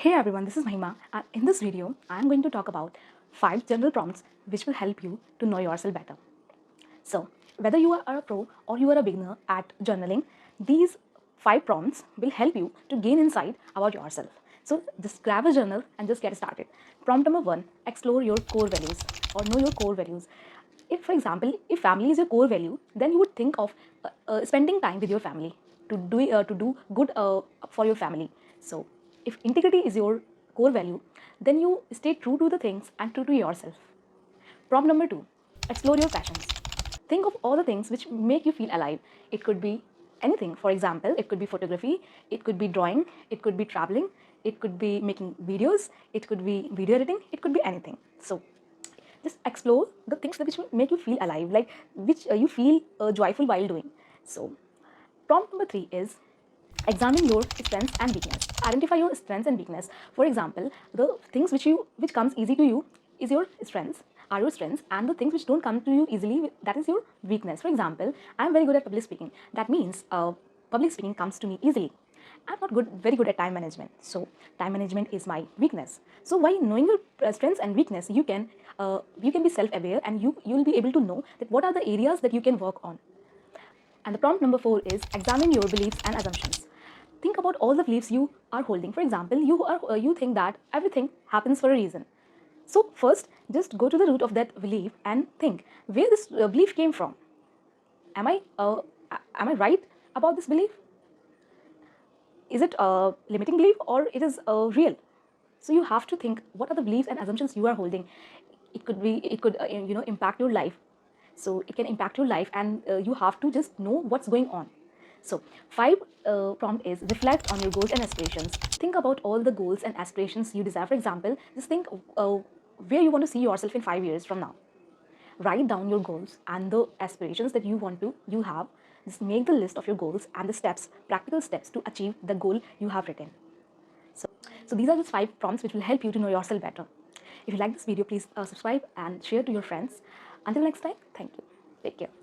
Hey everyone, this is Mahima, and in this video, I am going to talk about 5 general prompts which will help you to know yourself better. So, whether you are a pro or you are a beginner at journaling, these 5 prompts will help you to gain insight about yourself. So, just grab a journal and just get started. Prompt number 1, explore your core values or know your core values. If, for example, if family is your core value, then you would think of spending time with your family to do good for your family. So, if integrity is your core value, then you stay true to the things and true to yourself. Prompt number 2, explore your passions. Think of all the things which make you feel alive. It could be anything. For example, it could be photography, it could be drawing, it could be traveling, it could be making videos, it could be video editing, it could be anything. So just explore the things that which will make you feel alive, like which you feel joyful while doing. So prompt number 3 is examine your strengths and weakness. Identify your strengths and weakness. For example, the things which comes easy to you is your strengths, are your strengths, and the things which don't come to you easily, that is your weakness. For example, I'm very good at public speaking. That means public speaking comes to me easily. I'm not very good at time management. So time management is my weakness. So by knowing your strengths and weakness, you can be self-aware, and you'll be able to know that what are the areas that you can work on. And the prompt number 4 is examine your beliefs and assumptions. Think about all the beliefs you are holding. For example, you think that everything happens for a reason. So first, just go to the root of that belief and think where this belief came from. Am I right about this belief? Is it a limiting belief or it is real? So you have to think what are the beliefs and assumptions you are holding. It could impact your life. So it can impact your life, and you have to just know what's going on. So 5 prompt is reflect on your goals and aspirations. Think about all the goals and aspirations you desire. For example, just think where you want to see yourself in 5 years from now. Write down your goals and the aspirations that you have. Just make the list of your goals and the steps, practical steps to achieve the goal you have written. So these are just 5 prompts which will help you to know yourself better. If you like this video, please subscribe and share to your friends. Until next time, thank you. Take care.